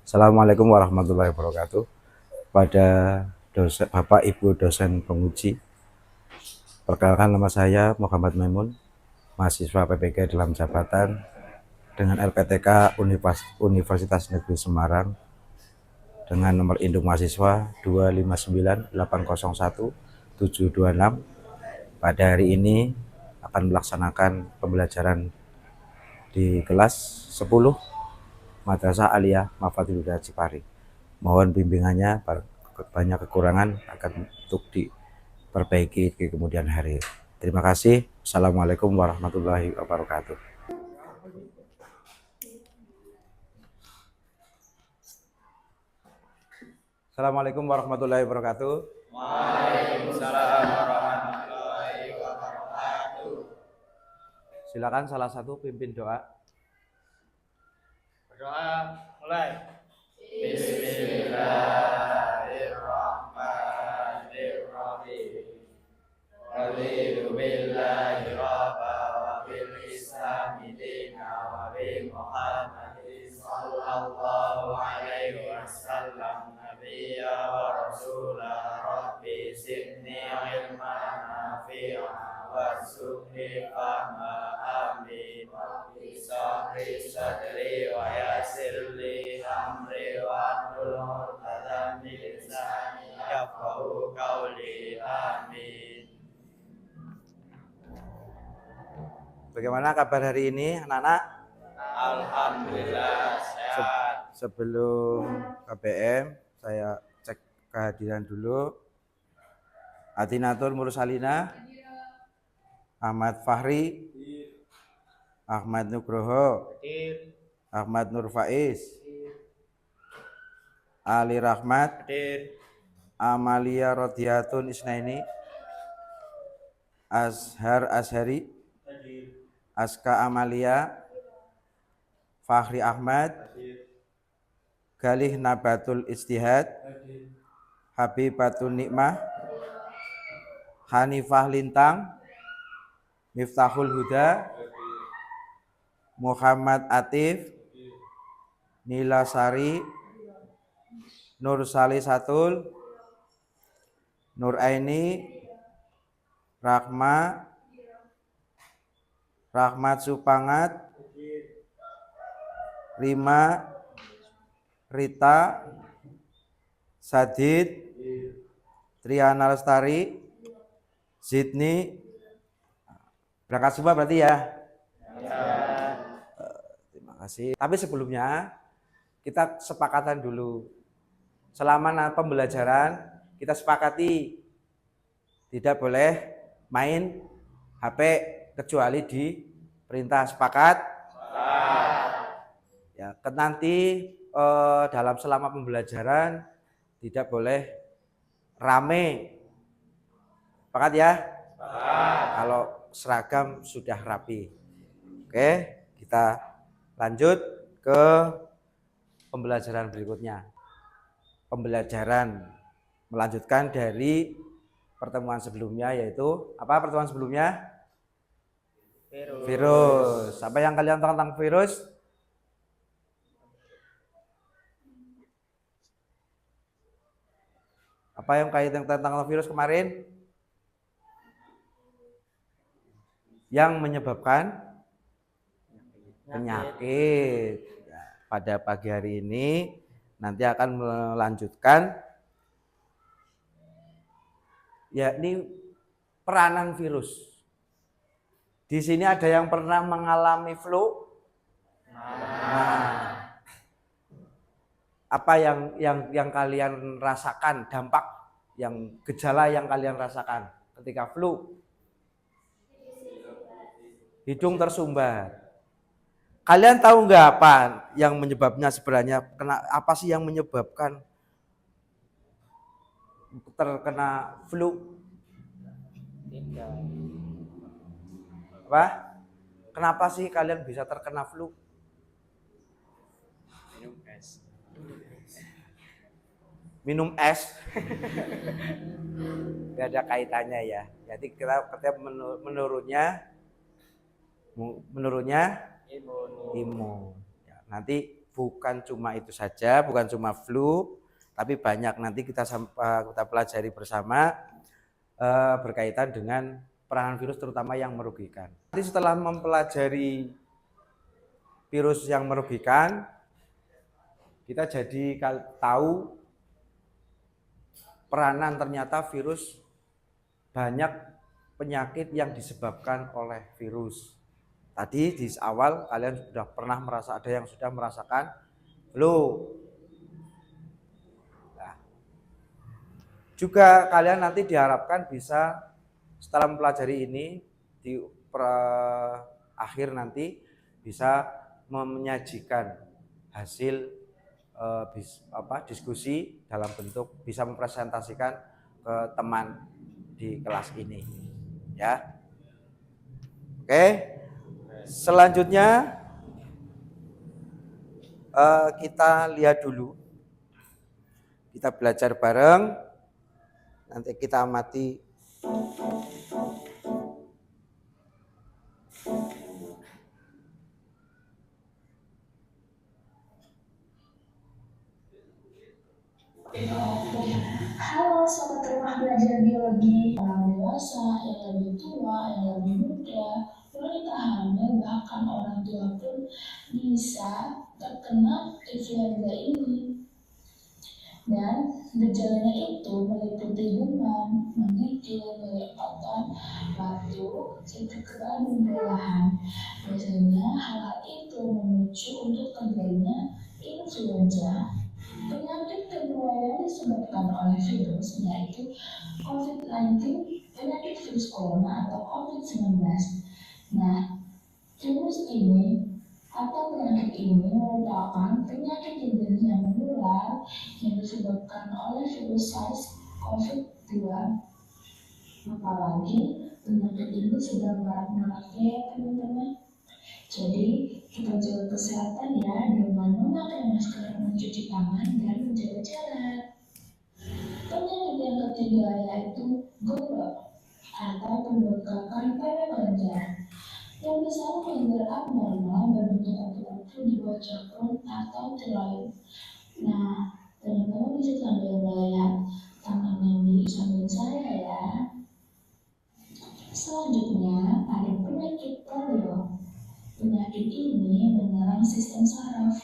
Assalamualaikum warahmatullahi wabarakatuh. Pada Bapak Ibu dosen penguji, perkenalkan nama saya Muhammad Maimun, mahasiswa PPG dalam jabatan dengan RPTK Universitas Negeri Semarang dengan nomor induk mahasiswa 259801726. Pada hari ini akan melaksanakan pembelajaran di kelas 10 Madrasah Aliyah Mafatul Huda Cipari. Mohon bimbingannya, banyak kekurangan akan untuk diperbaiki di kemudian hari. Terima kasih. Assalamualaikum warahmatullahi wabarakatuh. Assalamualaikum warahmatullahi wabarakatuh. Waalaikumsalam warahmatullahi wabarakatuh. Silakan salah satu pimpin doa. Berdoa mulai. Bismillahirrahmanirrahim. Raditu billahi rabba wa bil islami dina wa bi Muhammadin sallallahu alaihi wasallam nabiyya wa rasulah. Rabbi zidni ilman nafi'a warzuqni fahma. Amin. Sahri sadri wa yassir li amri wa hlul 'uqdatam min lisani yafqahu qawli. Amin. Bagaimana kabar hari ini anak-anak? Alhamdulillah sehat. Sebelum KBM saya cek kehadiran dulu. Atinatul Mursalina, Ahmad Fahri, Ahmad Nugroho, Ahmad Nur Faiz, Ali Rahmat, Amalia Rodiatun Isnaini, Azhar Azhari, Aska Amalia, Fahri Ahmad, Galih Nabatul Istihad, Habibatun Nikmah, Hanifah Lintang, Miftahul Huda, Muhammad Atif, Nila Sari, Nur Salisatul, Nur Aini, Rahma, Rahmat Supangat, Rima, Rita, Sadid, Triana Lestari, Zidni. Berangkat semua berarti ya? Terima kasih. Tapi sebelumnya kita sepakatan dulu. Selama pembelajaran kita sepakati tidak boleh main HP kecuali di perintah. Sepakat? Ya, nanti dalam selama pembelajaran tidak boleh rame. Sepakat ya? Kalau seragam sudah rapi. Oke, kita lanjut ke pembelajaran berikutnya. Pembelajaran melanjutkan dari pertemuan sebelumnya, yaitu apa pertemuan sebelumnya? Virus. Apa yang kalian tahu tentang virus? Apa yang kaitan tentang virus kemarin? Yang menyebabkan penyakit. Ya, pada pagi hari ini nanti akan melanjutkan yakni peranan virus. Di sini ada yang pernah mengalami flu? Nah, apa yang kalian rasakan, dampak yang gejala yang kalian rasakan ketika flu? Hidung tersumbat. Kalian tahu nggak apa yang menyebabnya sebenarnya? Apa sih yang menyebabkan terkena flu? Apa? Kenapa sih kalian bisa terkena flu? Minum es. Gak ada kaitannya ya. Jadi kita menurunnya imun. Ya, nanti bukan cuma itu saja, bukan cuma flu, tapi banyak nanti kita pelajari bersama berkaitan dengan peranan virus terutama yang merugikan. Nanti setelah mempelajari virus yang merugikan, kita jadi tahu peranan ternyata virus banyak penyakit yang disebabkan oleh virus. Tadi di awal kalian sudah pernah ada yang sudah merasakan flu. Nah, juga kalian nanti diharapkan bisa setelah mempelajari ini di akhir nanti bisa menyajikan hasil diskusi dalam bentuk bisa mempresentasikan ke teman di kelas ini, ya. Oke. Selanjutnya kita lihat dulu, kita belajar bareng, nanti kita amati Halo, selamat rumah belajar biologi. Orang dewasa, yang lebih tua, yang lebih muda, wanita hamil, bahkan orang tua pun bisa terkena influenza ini. Dan gejalanya itu meliputi demam, menggigil, nyeri otot, batuk, sakit kepala, dan kelelahan. Biasanya hal itu memicu untuk terjadinya influenza. Penyakit kedua yang disebabkan oleh virus yaitu COVID-19, penyakit virus corona atau COVID-19. Nah, virus ini atau penyakit ini merupakan penyakit jenis yang menular yang disebabkan oleh virus SARS-CoV-2. Apalagi penyakit ini sedang marak-maraknya, teman-teman. Jadi, kita jaga kesehatan ya dengan memakai masker, mencuci tangan, dan menjaga jarak. Penyakit yang ketiga yaitu gejala atau pembengkakan pada kelenjar yang bisa kelenjar abnormal berbentuk kupu-kupu di bawah cakrum atau tiroid. Nah, teman-teman bisa sambil melihat tangan yang di samping saya ya. Selanjutnya ada penyakit polio. Penyakit ini menyerang sistem saraf.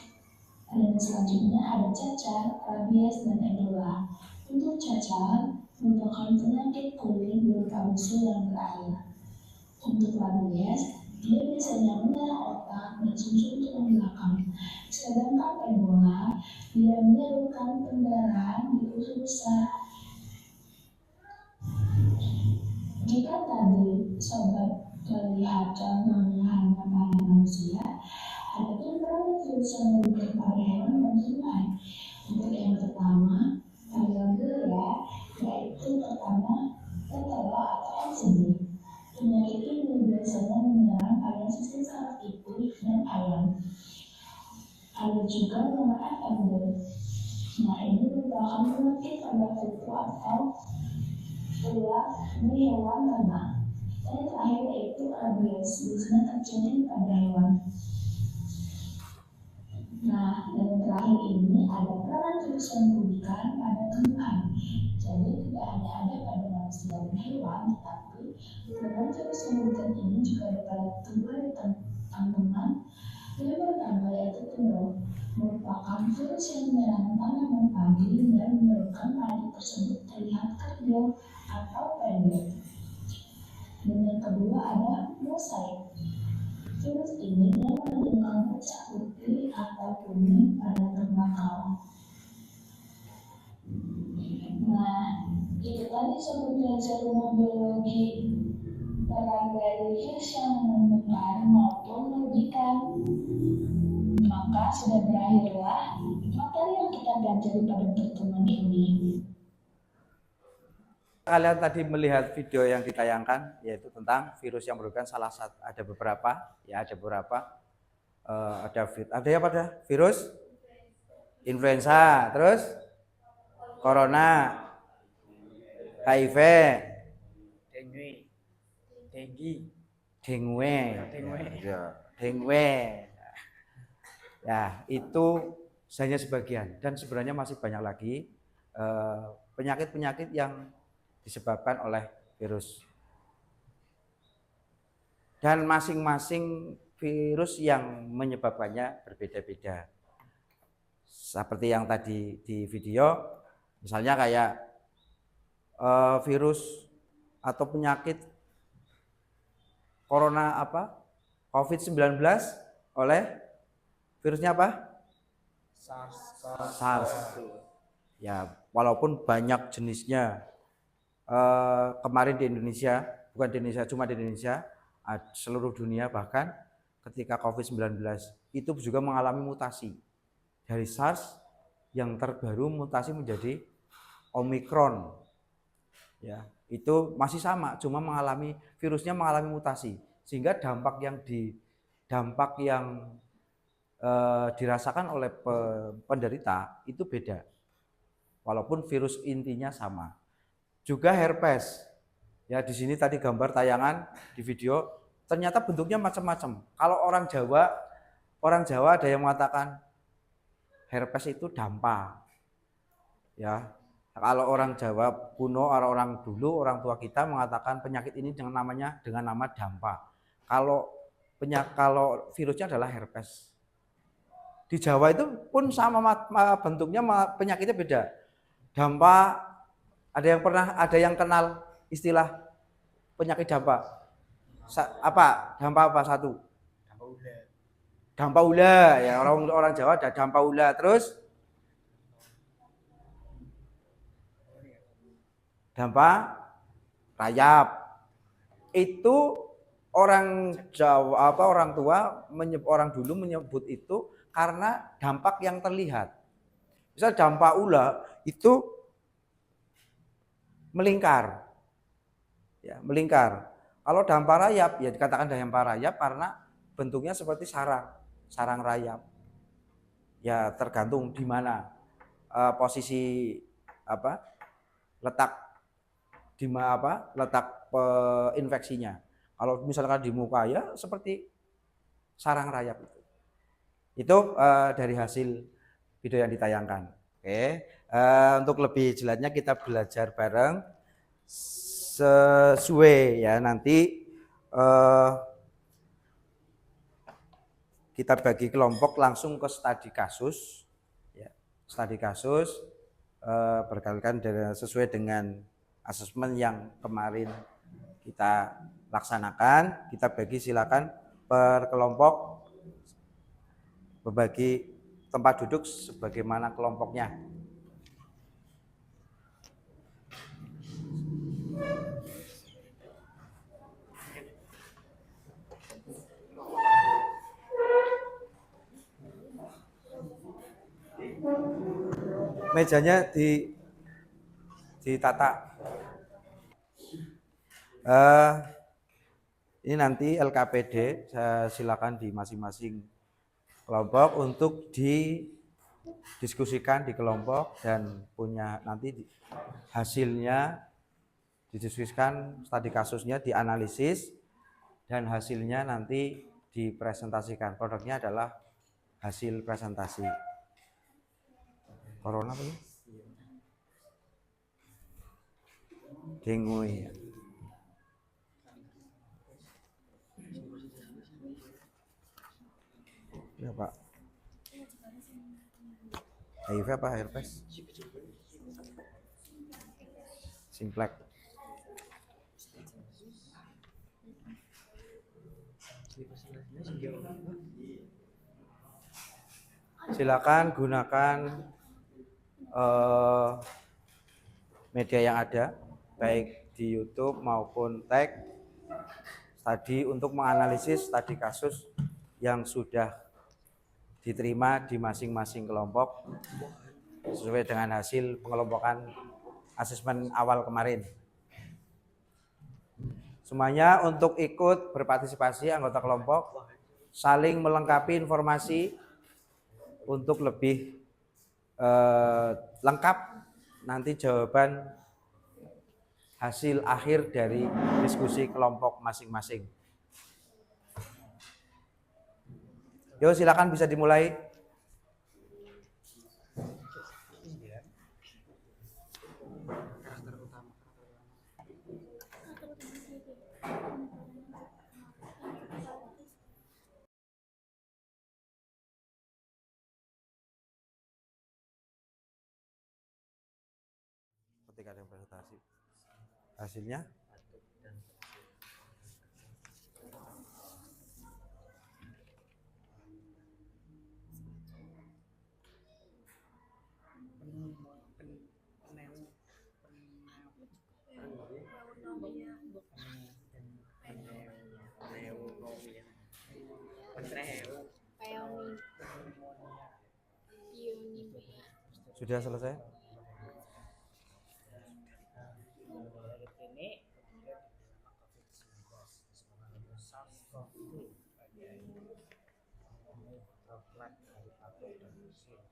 Dan selanjutnya ada cacar, rabies, dan ebola. Untuk cacar merupakan penyakit kulit berupa busul yang berair. Untuk rabies, dia biasanya menyerang otak dan sumsum tulang belakang. Sedangkan ebola, dia menyebabkan pendarahan di usus besar. Jika tadi sobat melihat contohnya hanya pada manusia, ada beberapa virus yang merugikan pada hewan dan tumbuhan. Untuk yang pertama, varian ya, yaitu pertama tetela atau MCD. Penyakit ini biasanya menyerang pada sistem saraf ibu dan ayam. Ada juga nama FMD. Nah, ini merupakan penyakit pada kuku atau tulang di hewan ternak. Dan terakhir yaitu rabies, biasanya terjadi pada hewan. Nah, dan terakhir ini ada peranan virus yang merugikan pada tumbuhan. Jadi tidak hanya ada pada manusia dan hewan, tetapi peranan virus yang merugikan ini juga ada pada tumbuhan dan tanaman. Yang pertama yaitu tumbuh, merupakan virus yang menyerang tanaman padi dan menyebabkan padi tersebut terlihat kerdil atau pendek. Dan yang kedua ada mosaik. Virus ini yang menimbulkan bercak putih atau kuning pada tembakau. Nah, itu tadi sobat belajar rumah biologi peran dari virus yang menumbuhkan maupun merugikan. Maka sudah berakhirlah materi yang kita pelajari pada pertemuan ini. Kalian tadi melihat video yang ditayangkan yaitu tentang virus yang merugikan salah satu, ada beberapa ada apa virus influenza, terus corona, HIV, dengue. Ya, itu hanya sebagian dan sebenarnya masih banyak lagi penyakit-penyakit yang disebabkan oleh virus. Dan masing-masing virus yang menyebabkannya berbeda-beda. Seperti yang tadi di video, misalnya kayak virus atau penyakit corona apa? COVID-19 oleh virusnya apa? SARS. Ya, walaupun banyak jenisnya. Kemarin di Indonesia, bukan di Indonesia, cuma di Indonesia, seluruh dunia bahkan ketika COVID-19 itu juga mengalami mutasi. Dari SARS yang terbaru mutasi menjadi Omicron. Ya, itu masih sama, cuma virusnya mengalami mutasi sehingga dampak yang dirasakan oleh penderita itu beda. Walaupun virus intinya sama. Juga herpes. Ya, di sini tadi gambar tayangan di video ternyata bentuknya macam-macam. Kalau orang Jawa ada yang mengatakan herpes itu dampa. Ya. Kalau orang Jawa kuno, orang dulu, orang tua kita mengatakan penyakit ini dengan nama dampa. Kalau virusnya adalah herpes. Di Jawa itu pun sama bentuknya, penyakitnya beda. Dampa, ada yang kenal istilah penyakit dampa? Dampa apa satu? Dampa ula. Ya, orang Jawa ada dampa ula. Terus dampa rayap. Itu orang Jawa orang dulu menyebut itu karena dampak yang terlihat. Misal dampa ula itu melingkar. Ya, melingkar. Kalau dampa rayap ya dikatakan dampa rayap karena bentuknya seperti sarang rayap. Ya, tergantung di mana posisi letak infeksinya. Kalau misalkan di muka ya seperti sarang rayap itu. Itu dari hasil video yang ditayangkan. Oke, untuk lebih jelasnya kita belajar bareng sesuai ya, nanti kita bagi kelompok langsung ke studi kasus ya. Studi kasus berkalikan sesuai dengan asesmen yang kemarin kita laksanakan. Kita bagi silakan per kelompok berbagi tempat duduk sebagaimana kelompoknya. Mejanya ditata. Ini nanti LKPD saya silakan di masing-masing kelompok untuk didiskusikan di kelompok dan punya nanti hasilnya didiskusikan, studi kasusnya dianalisis dan hasilnya nanti dipresentasikan. Produknya adalah hasil presentasi. Corona apa ya? Dengue. Ya Pak. HIV apa herpes? Simplex. Silakan gunakan media yang ada, baik di YouTube maupun tag tadi untuk menganalisis studi kasus yang sudah diterima di masing-masing kelompok sesuai dengan hasil pengelompokan asesmen awal kemarin. Semuanya untuk ikut berpartisipasi anggota kelompok, saling melengkapi informasi untuk lebih lengkap nanti jawaban hasil akhir dari diskusi kelompok masing-masing. Yo, silakan bisa dimulai. karakter utama. Ketika ada presentasi hasilnya sudah selesai. Ini SARS-CoV-2 droplet dari batuk dan bersin.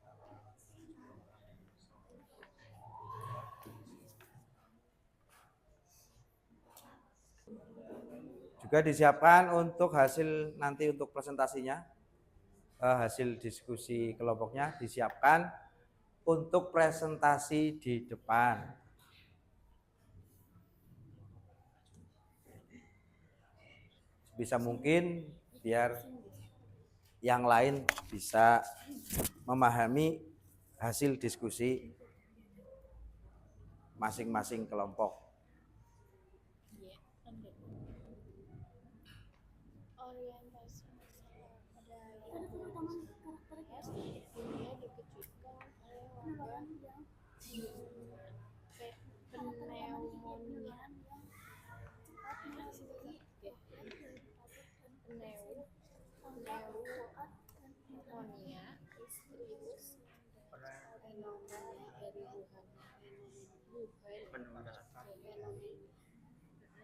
Juga disiapkan untuk hasil nanti untuk presentasinya, hasil diskusi kelompoknya disiapkan untuk presentasi di depan. Bisa mungkin biar yang lain bisa memahami hasil diskusi masing-masing kelompok. Orientasi masalah pada dunia dikejutkan oleh wabah pneumonia misterius fenomena dari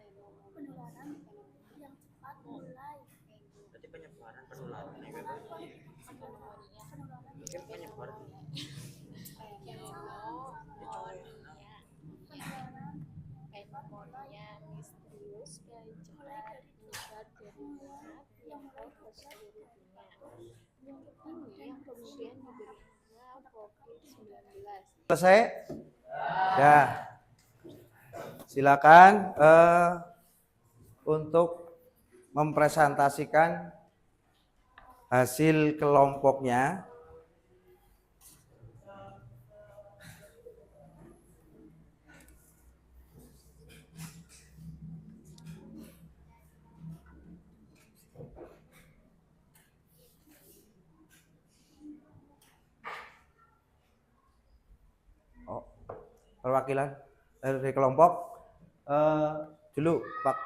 Wuhan penularan yang cepat mulai Berarti penularan pneumonia misterius dan cepat menyebar dari Wuhan ke seluruh dunia. Ini yang kemudian diberi nama COVID-19. Selesai? Ya. Silakan untuk mempresentasikan hasil kelompoknya. Perwakilan dari kelompok dulu Pak,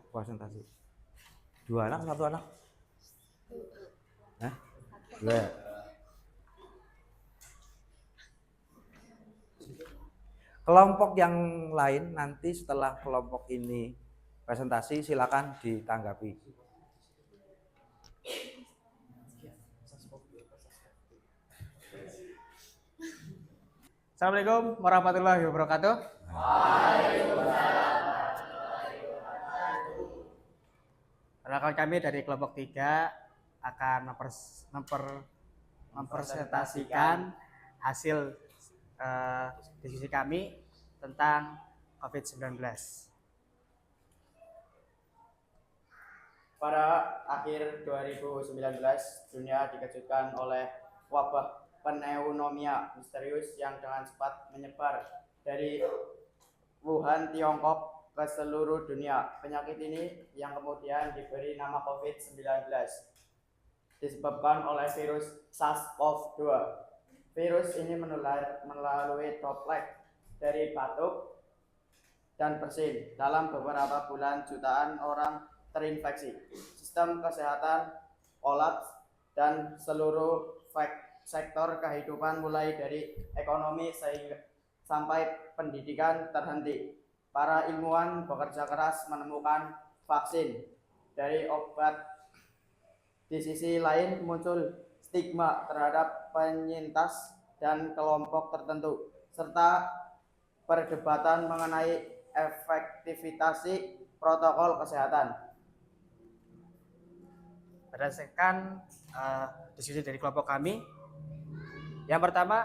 presentasi 2 anak 1 anak, dua. Kelompok yang lain nanti setelah kelompok ini presentasi silakan ditanggapi. Assalamualaikum warahmatullahi wabarakatuh. Rekan kami dari kelompok 3 akan mempresentasikan hasil diskusi kami tentang COVID-19. Pada akhir 2019, dunia dikejutkan oleh wabah pneumonia misterius yang dengan cepat menyebar dari Wuhan, Tiongkok ke seluruh dunia. Penyakit ini yang kemudian diberi nama COVID-19 disebabkan oleh virus SARS-CoV-2. Virus ini menular melalui droplet dari batuk dan bersin. Dalam beberapa bulan jutaan orang terinfeksi. Sistem kesehatan kolaps dan seluruh sektor kehidupan mulai dari ekonomi sampai pendidikan terhenti. Para ilmuwan bekerja keras menemukan vaksin dari obat. Di sisi lain muncul stigma terhadap penyintas dan kelompok tertentu, serta perdebatan mengenai efektivitas protokol kesehatan. Berdasarkan diskusi dari kelompok kami, yang pertama,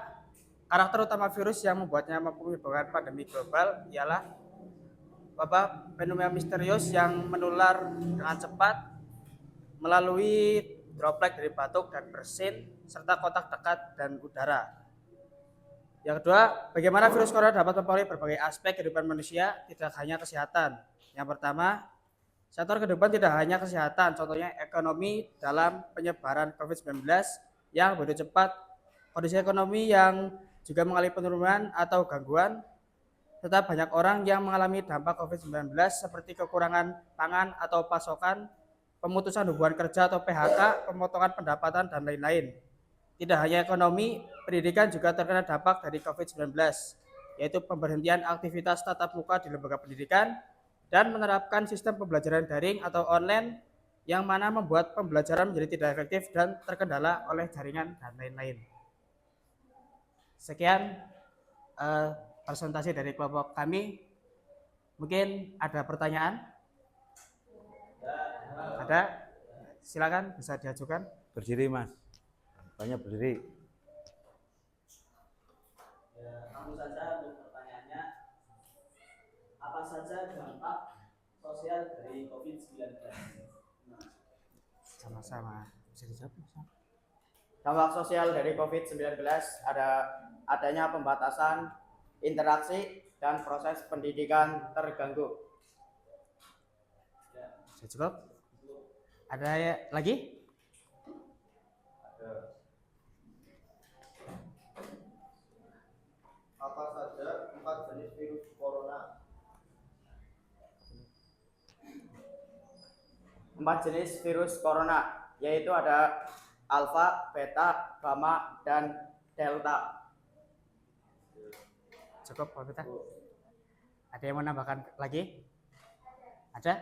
Karakter utama virus yang membuatnya mampu menyebabkan pandemi global ialah wabah fenomena misterius yang menular dengan cepat melalui droplet dari batuk dan bersin serta kontak dekat dan udara. Yang kedua, bagaimana virus corona dapat mempengaruhi berbagai aspek kehidupan manusia, tidak hanya kesehatan. Yang pertama, sektor kehidupan tidak hanya kesehatan, contohnya ekonomi dalam penyebaran COVID-19 yang begitu cepat, kondisi ekonomi yang juga mengalami penurunan atau gangguan, serta banyak orang yang mengalami dampak COVID-19 seperti kekurangan pangan atau pasokan, pemutusan hubungan kerja atau PHK, pemotongan pendapatan, dan lain-lain. Tidak hanya ekonomi, pendidikan juga terkena dampak dari COVID-19, yaitu pemberhentian aktivitas tatap muka di lembaga pendidikan dan menerapkan sistem pembelajaran daring atau online yang mana membuat pembelajaran menjadi tidak efektif dan terkendala oleh jaringan dan lain-lain. Sekian presentasi dari kelompok kami. Mungkin ada pertanyaan? Ada? Silakan bisa diajukan. Berdiri Mas, banyak berdiri. Ya, langsung saja untuk pertanyaannya, apa saja dampak sosial dari COVID-19? Sama-sama. Bisa dijawab? Dampak sosial dari COVID-19 adanya pembatasan interaksi dan proses pendidikan terganggu. Bisa cukup? Ada lagi? Apa saja 4 jenis virus corona? 4 jenis virus corona, yaitu ada alfa, beta, gamma, dan delta. Cukup Pak Beta? Ada yang mau nambahkan lagi? Ada?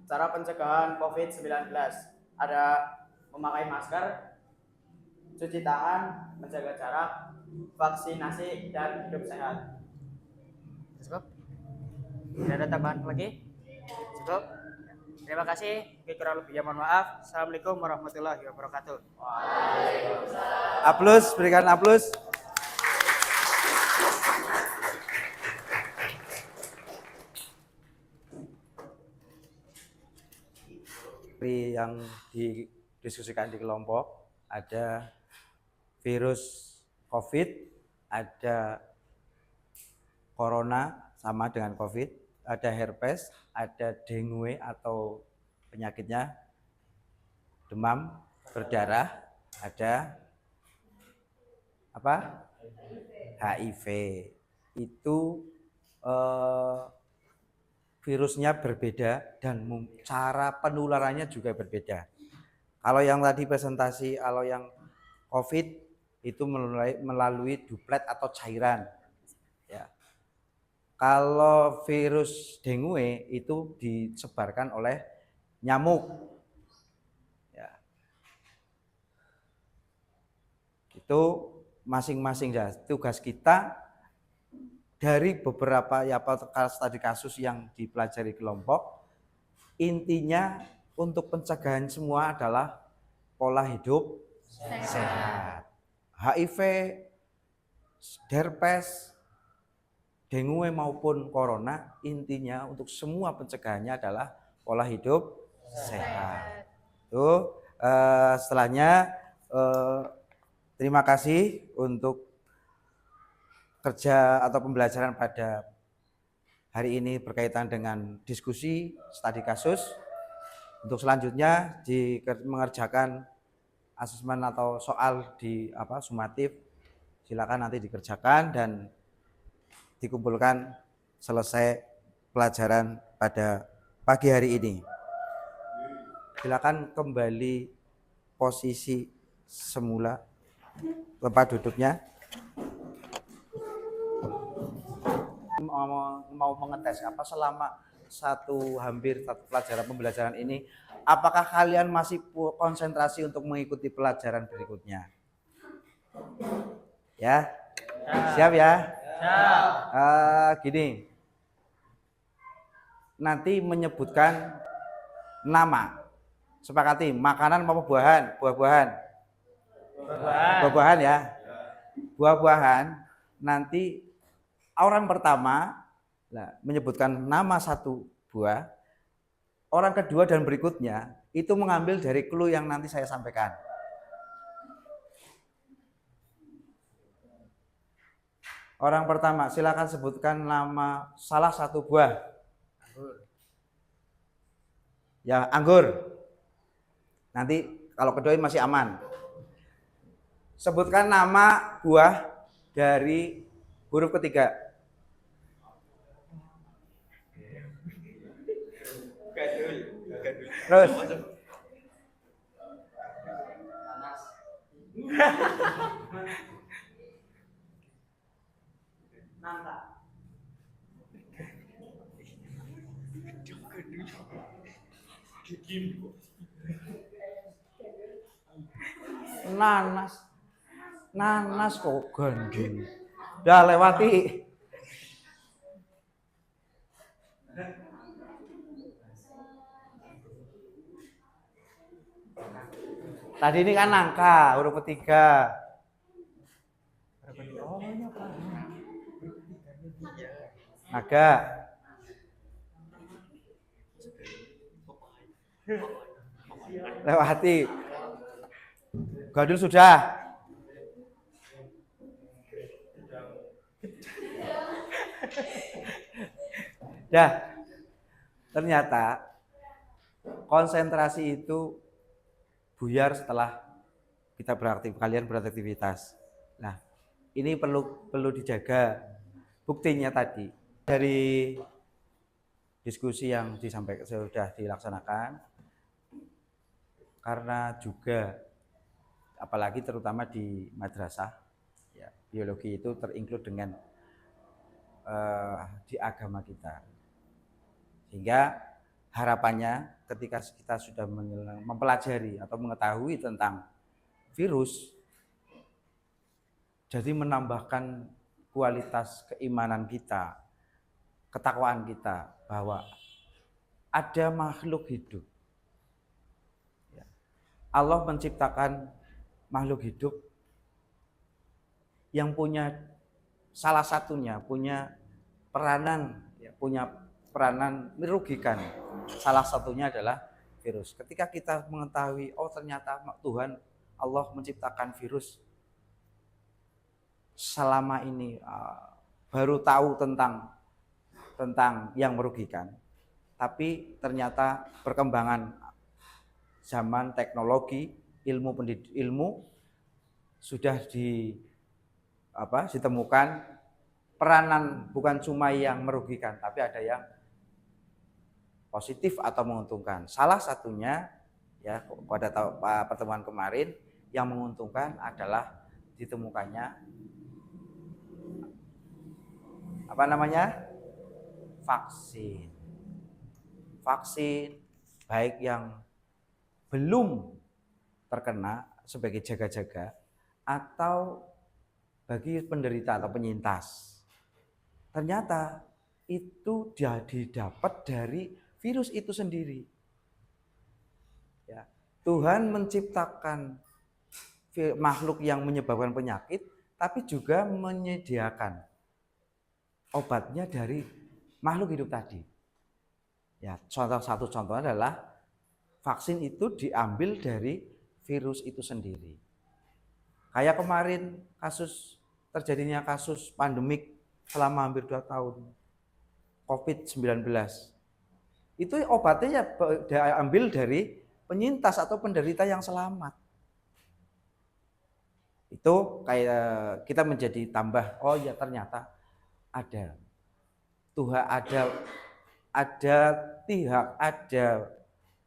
Cara pencegahan COVID-19 ada memakai masker, cuci tangan, menjaga jarak, vaksinasi, dan hidup sehat. Cukup? Tidak ada tambahan lagi? Cukup? Terima kasih. Kurang lebihnya mohon maaf. Assalamualaikum warahmatullahi wabarakatuh. Aplaus, berikan aplaus. Yang didiskusikan di kelompok ada virus COVID, ada corona sama dengan COVID, ada herpes, ada dengue atau penyakitnya demam berdarah, ada apa? HIV. Itu virusnya berbeda dan cara penularannya juga berbeda. Kalau yang tadi presentasi, kalau yang COVID itu melalui droplet atau cairan. Ya. Kalau virus dengue itu disebarkan oleh nyamuk. Ya. Itu masing-masing ya, tugas kita dari beberapa tadi kasus yang dipelajari kelompok, intinya untuk pencegahan semua adalah pola hidup sehat. HIV, herpes, dengue maupun corona, intinya untuk semua pencegahannya adalah pola hidup sehat. Tuh, setelahnya terima kasih untuk kerja atau pembelajaran pada hari ini berkaitan dengan diskusi studi kasus. Untuk selanjutnya mengerjakan asesmen atau soal di sumatif, silakan nanti dikerjakan dan dikumpulkan selesai pelajaran pada pagi hari ini. Silakan kembali posisi semula tempat duduknya. Mau mengetes apa selama hampir satu pelajaran pembelajaran ini, apakah kalian masih konsentrasi untuk mengikuti pelajaran berikutnya? Ya, siap ya? Gini, nanti menyebutkan nama Sepakati, makanan apa buahan? Buah-buahan. Buah-buahan ya. Buah-buahan nanti orang pertama menyebutkan nama satu buah, orang kedua dan berikutnya itu mengambil dari clue yang nanti saya sampaikan. Orang pertama, silakan sebutkan nama salah satu buah. Anggur. Ya, anggur. Nanti kalau kedua masih aman. Sebutkan nama buah dari huruf ketiga. Terus. Nangka. Nanas. Nanas kok gandeng. Udah lewati. Tadi ini kan nangka, huruf ketiga. Naga. Lewati. Gandul sudah. Dah. Ternyata konsentrasi itu buyar setelah kalian beraktivitas. Nah, ini perlu dijaga. Buktinya tadi dari diskusi yang disampaikan sudah dilaksanakan, karena juga apalagi terutama di madrasah, ya, biologi itu terinclude dengan di agama kita, sehingga harapannya ketika kita sudah mempelajari atau mengetahui tentang virus, jadi menambahkan kualitas keimanan kita, ketakwaan kita bahwa ada makhluk hidup. Allah menciptakan makhluk hidup yang punya salah satunya punya peranan merugikan. Salah satunya adalah virus. Ketika kita mengetahui, oh ternyata Tuhan Allah menciptakan virus, selama ini baru tahu tentang yang merugikan, tapi ternyata perkembangan zaman teknologi ilmu sudah ditemukan peranan bukan cuma yang merugikan, tapi ada yang positif atau menguntungkan. Salah satunya ya pada pertemuan kemarin yang menguntungkan adalah ditemukannya vaksin baik yang belum terkena sebagai jaga-jaga atau bagi penderita atau penyintas. Ternyata itu didapat dari virus itu sendiri. Ya, Tuhan menciptakan makhluk yang menyebabkan penyakit, tapi juga menyediakan obatnya dari makhluk hidup tadi. Ya, satu contoh adalah vaksin itu diambil dari virus itu sendiri. Kayak kemarin terjadinya kasus pandemik selama hampir 2 tahun, COVID-19. Itu obatnya diambil dari penyintas atau penderita yang selamat. Itu kayak kita menjadi tambah, oh ya ternyata ada Tuhan, ada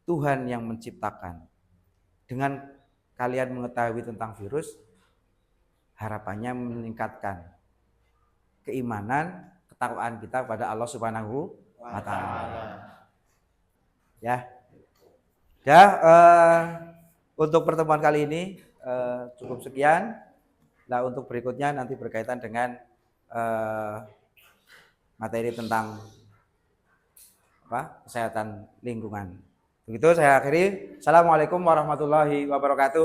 Tuhan yang menciptakan. Dengan kalian mengetahui tentang virus, harapannya meningkatkan keimanan, ketakwaan kita pada Allah Subhanahu wa Ta'ala. Ya. Untuk pertemuan kali ini cukup sekian. Nah, untuk berikutnya nanti berkaitan dengan materi tentang kesehatan lingkungan. Begitu saya akhiri. Assalamualaikum warahmatullahi wabarakatuh.